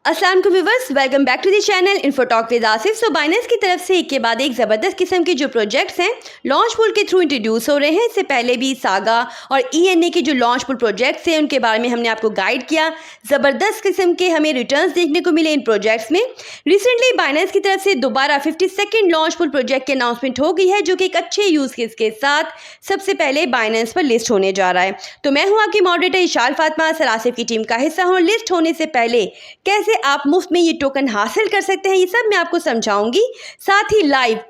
अस्सलाम वालेकुम viewers, welcome back to the channel info talk with Asif. So Binance की तरफ से एक के बाद एक ज़बरदस्त किस्म के जो प्रोजेक्ट्स हैं लॉन्च पूल के थ्रू इंट्रोड्यूस हो रहे हैं। इससे पहले भी सागा और ईएनए के जो लॉन्च पूल प्रोजेक्ट्स हैं उनके बारे में हमने आपको गाइड किया। ज़बरदस्त किस्म के हमें रिटर्न्स देखने को मिले इन प्रोजेक्ट्स में। रिसेंटली बाइनेंस की तरफ से दोबारा 52nd लॉन्च पूल प्रोजेक्ट की अनाउंसमेंट हो गई है, जो कि एक अच्छे यूज़ केस के साथ सबसे पहले बाइनेंस पर लिस्ट होने जा रहा है। तो मैं हूँ आपकी मॉडरेटर इशाल फातिमा, सर आसिफ की टीम का हिस्सा हूँ। लिस्ट होने से पहले कैसे आप मुफ्त में ये टोकन हासिल कर सकते हैं, ये सब मैं आपको समझाऊंगी। साथ ही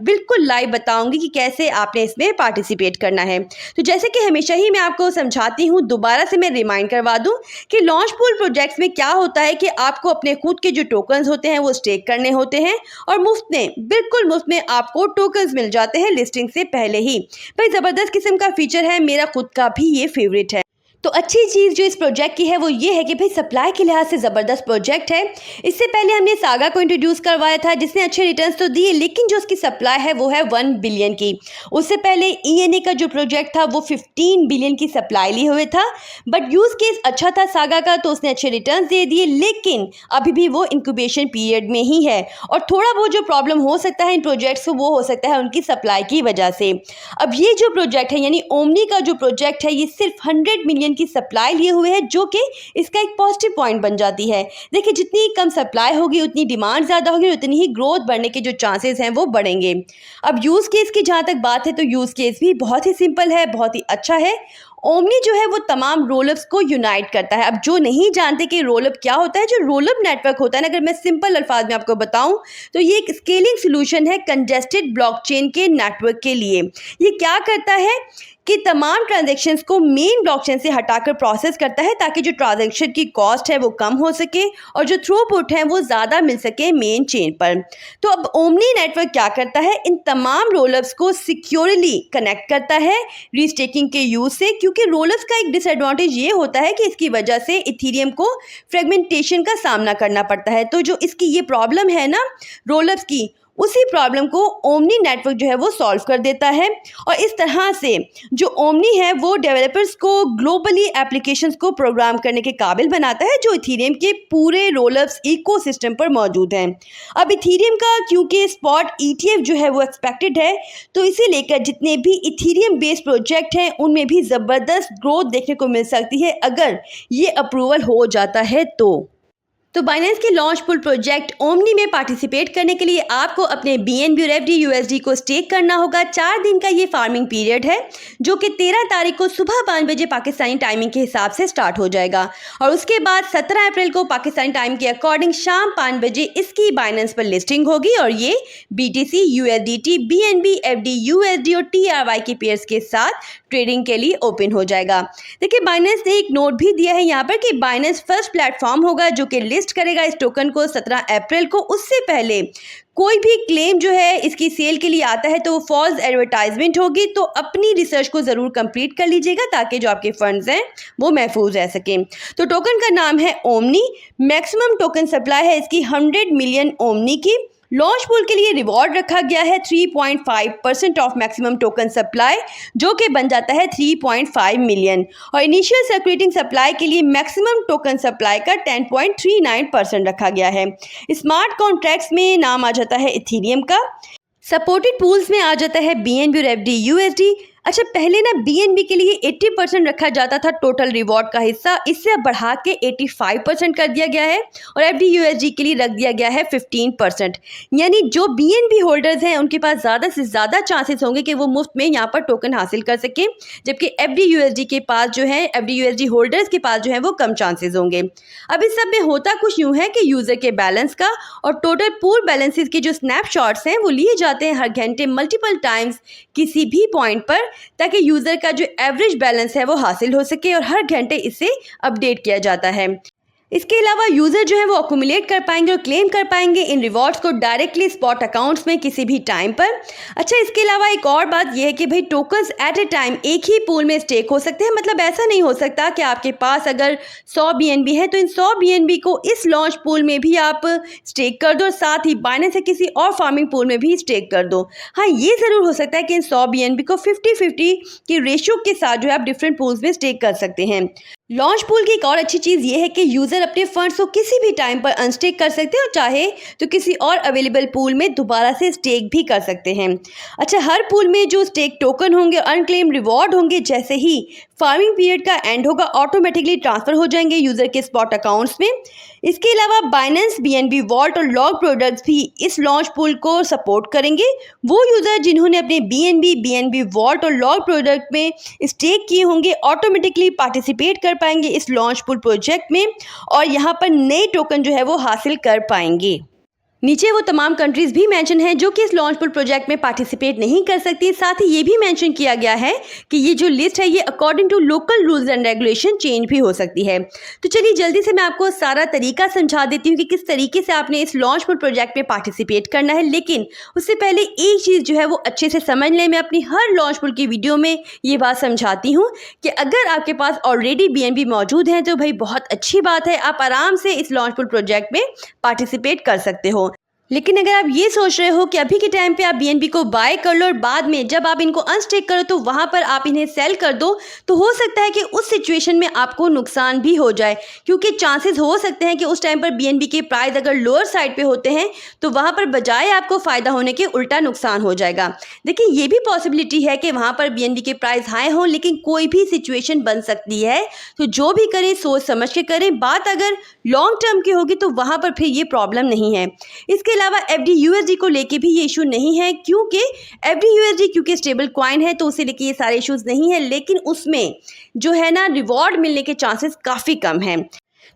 बिल्कुल लाइव बताऊंगी कि कैसे आपने इसमें पार्टिसिपेट करना है। तो जैसे कि हमेशा ही मैं आपको समझाती हूँ, दोबारा से मैं रिमाइंड करवा दूं कि लॉन्च पूल प्रोजेक्ट्स में क्या होता है कि आपको अपने खुद के जो टोकन्स होते हैं वो स्टेक करने होते हैं और बिल्कुल मुफ्त में आपको टोकन्स मिल जाते हैं लिस्टिंग से पहले ही। भाई ज़बरदस्त किस्म का फीचर है, मेरा खुद का भी ये फेवरेट है। तो अच्छी चीज़ जो इस प्रोजेक्ट की है वो ये है कि भाई सप्लाई के लिहाज से ज़बरदस्त प्रोजेक्ट है। इससे पहले हमने सागा को इंट्रोड्यूस करवाया था जिसने अच्छे रिटर्न्स तो दिए, लेकिन जो उसकी सप्लाई है वो है 1 बिलियन की। उससे पहले ईएनए का जो प्रोजेक्ट था वो 15 बिलियन की सप्लाई लिए हुए था। बट यूज़ केस अच्छा था सागा का, तो उसने अच्छे रिटर्न्स दे दिए, लेकिन अभी भी वो इंक्यूबेशन पीरियड में ही है और थोड़ा बहुत जो प्रॉब्लम हो सकता है इन प्रोजेक्ट्स को वो हो सकता है उनकी सप्लाई की वजह से। अब ये जो प्रोजेक्ट है यानी ओमनी का जो प्रोजेक्ट है ये सिर्फ 100 मिलियन की सप्लाई लिए हुए है, जो कि इसका एक पॉजिटिव पॉइंट बन जाती है। देखिए, जितनी कम सप्लाई होगी उतनी डिमांड ज़्यादा होगी, उतनी ही ग्रोथ बढ़ने के जो चांसेस हैं वो बढ़ेंगे। अब यूज़ केस की जहाँ तक बात है तो यूज़ केस भी बहुत ही सिंपल है, बहुत ही अच्छा है। ओमनी जो है वो तमाम रोलअप्स को यूनाइट करता है। अब जो नहीं जानते कि रोलअप क्या होता है, जो रोलअप नेटवर्क होता है ना, अगर मैं सिंपल अल्फाज में आपको बताऊं तो ये एक स्केलिंग सोल्यूशन है कंजेस्टेड ब्लॉकचेन के नेटवर्क के लिए। ये क्या करता है कि तमाम ट्रांजैक्शंस को मेन ब्लॉकचेन से हटाकर प्रोसेस करता है ताकि जो ट्रांजैक्शन की कॉस्ट है वो कम हो सके और जो थ्रूपुट है वो ज़्यादा मिल सके मेन चेन पर। तो अब ओमनी नेटवर्क क्या करता है, इन तमाम रोलअप्स को सिक्योरली कनेक्ट करता है रीस्टेकिंग के यूज़ से, क्योंकि रोलअप्स का एक डिसएडवांटेज ये होता है कि इसकी वजह से इथेरियम को फ्रेगमेंटेशन का सामना करना पड़ता है। तो जो इसकी ये प्रॉब्लम है ना रोलअप्स की, उसी प्रॉब्लम को ओमनी नेटवर्क जो है वो सॉल्व कर देता है और इस तरह से जो ओमनी है वो डेवलपर्स को ग्लोबली एप्लीकेशंस को प्रोग्राम करने के काबिल बनाता है जो इथेरियम के पूरे रोलअप्स इकोसिस्टम पर मौजूद हैं। अब इथेरियम का क्योंकि स्पॉट ईटीएफ जो है वो एक्सपेक्टेड है, तो इसे लेकर जितने भी इथेरियम बेस्ड प्रोजेक्ट हैं उनमें भी ज़बरदस्त ग्रोथ देखने को मिल सकती है अगर ये अप्रूवल हो जाता है तो बाइनेंस के लॉन्च पूल प्रोजेक्ट ओमनी में पार्टिसिपेट करने के लिए आपको अपने BNB और FDUSD को स्टेक करना होगा। 4 दिन का ये फार्मिंग पीरियड है जो कि 13 तारीख को सुबह 5 बजे पाकिस्तानी टाइमिंग के हिसाब से स्टार्ट हो जाएगा और उसके बाद 17 अप्रैल को पाकिस्तानी टाइम के अकॉर्डिंग शाम 5 बजे इसकी बाइनेंस पर लिस्टिंग होगी और ये BTC, USDT, BNB, FDUSD और TRY के पेयर्स के साथ ट्रेडिंग के लिए ओपन हो जाएगा। देखिए, बाइनेंस ने एक नोट भी दिया है यहाँ पर कि बाइनेंस फर्स्ट प्लेटफॉर्म होगा जो कि लिस्ट करेगा इस टोकन को 17 अप्रैल को। उससे पहले कोई भी क्लेम जो है इसकी सेल के लिए आता है तो वो फॉल्स एडवर्टाइजमेंट होगी, तो अपनी रिसर्च को ज़रूर कंप्लीट कर लीजिएगा ताकि जो आपके फंड्स हैं वो महफूज रह सकें। तो टोकन का नाम है ओमनी। मैक्सिमम टोकन सप्लाई है इसकी 100 मिलियन ओमनी की। लॉन्च पूल के लिए रिवॉर्ड रखा गया है 3.5% ऑफ मैक्सिमम टोकन सप्लाई, जो कि बन जाता है 3.5 मिलियन और इनिशियल सर्कुलेटिंग सप्लाई के लिए मैक्सिमम टोकन सप्लाई का 10.39% रखा गया है। स्मार्ट कॉन्ट्रैक्ट्स में नाम आ जाता है इथेरियम का। सपोर्टेड पूल्स में आ जाता है BNB और FDUSD। अच्छा, पहले ना BNB के लिए 80% रखा जाता था टोटल रिवॉर्ड का हिस्सा, इससे अब बढ़ा के 85% कर दिया गया है और FDUSD के लिए रख दिया गया है 15%। यानी जो BNB होल्डर्स हैं उनके पास ज़्यादा से ज़्यादा चांसेस होंगे कि वो मुफ्त में यहाँ पर टोकन हासिल कर सकें, जबकि FDUSD के पास जो है FDUSD होल्डर्स के पास जो है वो कम चांसेस होंगे। अब इस सब में होता कुछ यूँ है कि यूज़र के बैलेंस का और टोटल पूल बैलेंसेस के जो स्नैपशॉट्स हैं वो लिए जाते हैं हर घंटे मल्टीपल टाइम्स किसी भी पॉइंट पर, ताकि यूज़र का जो एवरेज बैलेंस है वो हासिल हो सके और हर घंटे इसे अपडेट किया जाता है। इसके अलावा यूज़र जो है वो अक्यूमुलेट कर पाएंगे और क्लेम कर पाएंगे इन रिवॉर्ड्स को डायरेक्टली स्पॉट अकाउंट्स में किसी भी टाइम पर। अच्छा, इसके अलावा एक और बात यह है कि भाई टोकन्स एट ए टाइम एक ही पूल में स्टेक हो सकते हैं। मतलब ऐसा नहीं हो सकता कि आपके पास अगर 100 BNB है तो इन 100 BNB को इस लॉन्च पूल में भी आप स्टेक कर दो और साथ ही बाइनेंस से किसी और फार्मिंग पूल में भी स्टेक कर दो। हाँ, ये ज़रूर हो सकता है कि इन 100 BNB को 50-50 की रेशियो के साथ जो है आप डिफरेंट पूल्स में स्टेक कर सकते हैं। लॉन्च पूल की एक और अच्छी चीज़ ये है कि यूज़र अपने फंड्स को किसी भी टाइम पर अनस्टेक कर सकते हैं और चाहे तो किसी और अवेलेबल पूल में दोबारा से स्टेक भी कर सकते हैं। अच्छा, हर पूल में जो स्टेक टोकन होंगे, अनक्लेम रिवॉर्ड होंगे, जैसे ही फार्मिंग पीरियड का एंड होगा ऑटोमेटिकली ट्रांसफ़र हो जाएंगे यूज़र के स्पॉट अकाउंट्स में। इसके अलावा बाइनेंस, बीएनबी वॉल्ट और लॉग प्रोडक्ट्स भी इस लॉन्च पूल को सपोर्ट करेंगे। वो यूज़र जिन्होंने अपने बीएनबी वॉल्ट और लॉग प्रोडक्ट में स्टेक किए होंगे ऑटोमेटिकली पार्टिसिपेट कर पाएंगे इस लॉन्च पूल प्रोजेक्ट में और यहाँ पर नए टोकन जो है वो हासिल कर पाएंगे। नीचे वो तमाम कंट्रीज़ भी मेंशन हैं जो कि इस लॉन्च पूल प्रोजेक्ट में पार्टिसिपेट नहीं कर सकती। साथ ही ये भी मेंशन किया गया है कि ये जो लिस्ट है ये according to local rules and regulation change भी हो सकती है। तो चलिए जल्दी से मैं आपको सारा तरीका समझा देती हूँ कि किस तरीके से आपने इस लॉन्च पूल प्रोजेक्ट में पार्टिसिपेट करना है। लेकिन उससे पहले एक चीज़ जो है वो अच्छे से समझ लें। मैं अपनी हर लॉन्च पूल की वीडियो में ये बात समझाती हूँ कि अगर आपके पास ऑलरेडी बीएनबी मौजूद हैं तो भाई बहुत अच्छी बात है, आप आराम से इस लॉन्च पूल प्रोजेक्ट में पार्टिसिपेट कर सकते हो। लेकिन अगर आप ये सोच रहे हो कि अभी के टाइम पे आप बीएनबी को बाय कर लो और बाद में जब आप इनको अनस्टेक करो तो वहाँ पर आप इन्हें सेल कर दो, तो हो सकता है कि उस सिचुएशन में आपको नुकसान भी हो जाए, क्योंकि चांसेस हो सकते हैं कि उस टाइम पर बीएनबी के प्राइस अगर लोअर साइड पे होते हैं तो वहाँ पर बजाय आपको फ़ायदा होने के उल्टा नुकसान हो जाएगा। देखिए, ये भी पॉसिबिलिटी है कि वहाँ पर बीएनबी के प्राइस हाई हों, लेकिन कोई भी सिचुएशन बन सकती है। तो जो भी करें सोच समझ के करें। बात अगर लॉन्ग टर्म की होगी तो वहाँ पर फिर ये प्रॉब्लम नहीं है। इसके अलावा FD/USD को लेके भी ये इशू नहीं है, क्योंकि FD/USD क्योंकि स्टेबल कॉइन है तो उसे लेके ये सारे इश्यूज नहीं है, लेकिन उसमें जो है ना रिवॉर्ड मिलने के चांसेस काफ़ी कम हैं।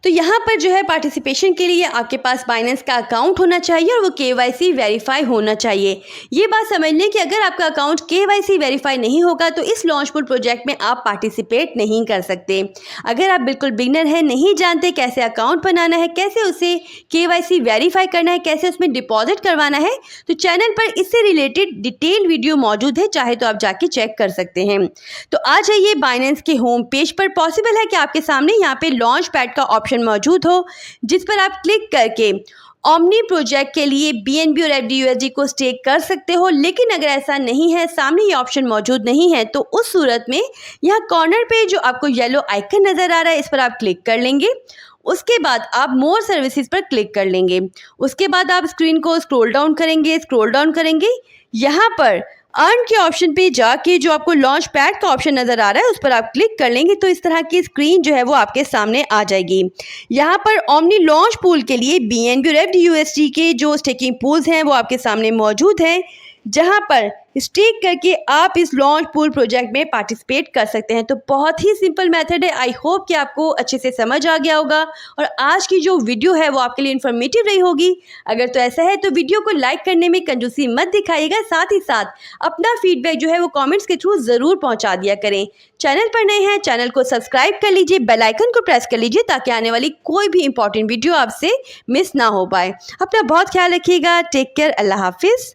तो यहाँ पर जो है पार्टिसिपेशन के लिए आपके पास बाइनेंस का अकाउंट होना चाहिए और वो KYC वेरीफाई होना चाहिए। ये बात समझ लें कि अगर आपका अकाउंट KYC वेरीफाई नहीं होगा तो इस लॉन्च पूल प्रोजेक्ट में आप पार्टिसिपेट नहीं कर सकते। अगर आप बिल्कुल बिगनर हैं, नहीं जानते कैसे अकाउंट बनाना है, कैसे उसे KYC वेरीफाई करना है, कैसे उसमें डिपॉजिट करवाना है, तो चैनल पर इससे रिलेटेड डिटेल वीडियो मौजूद है, चाहे तो आप जाके चेक कर सकते हैं। तो आ जाइए बाइनेंस के होम पेज पर। पॉसिबल है कि आपके सामने यहाँ पे लॉन्च पैड का ऑप्शन मौजूद हो, जिस पर आप क्लिक करके ओमनी प्रोजेक्ट के लिए BNB और FD/USD को स्टेक कर सकते हो। लेकिन अगर ऐसा नहीं है, सामने ये ऑप्शन मौजूद नहीं है, तो उस सूरत में यहाँ कॉर्नर पे जो आपको येलो आइकन नज़र आ रहा है इस पर आप क्लिक कर लेंगे। उसके बाद आप मोर सर्विसेज पर क्लिक कर लेंगे। उसके बाद आप स्क्रीन को स्क्रॉल डाउन करेंगे। यहाँ पर अर्न के ऑप्शन पे जाके जो आपको लॉन्च पैड का ऑप्शन नज़र आ रहा है उस पर आप क्लिक कर लेंगे तो इस तरह की स्क्रीन जो है वो आपके सामने आ जाएगी। यहाँ पर ओमनी लॉन्च पूल के लिए BNB और FD/USD के जो स्टेकिंग पूल्स हैं वो आपके सामने मौजूद हैं, जहाँ पर स्टेक करके आप इस लॉन्च पूल प्रोजेक्ट में पार्टिसिपेट कर सकते हैं। तो बहुत ही सिंपल मेथड है। आई होप कि आपको अच्छे से समझ आ गया होगा और आज की जो वीडियो है वो आपके लिए इन्फॉर्मेटिव रही होगी। अगर तो ऐसा है तो वीडियो को लाइक करने में कंजूसी मत दिखाइएगा, साथ ही साथ अपना फीडबैक जो है वो कमेंट्स के थ्रू ज़रूर पहुंचा दिया करें। चैनल पर नए हैं, चैनल को सब्सक्राइब कर लीजिए, बेल आइकन को प्रेस कर लीजिए ताकि आने वाली कोई भी इंपॉर्टेंट वीडियो आपसे मिस ना हो पाए। अपना बहुत ख्याल रखिएगा। Take care. अल्लाह हाफिज़।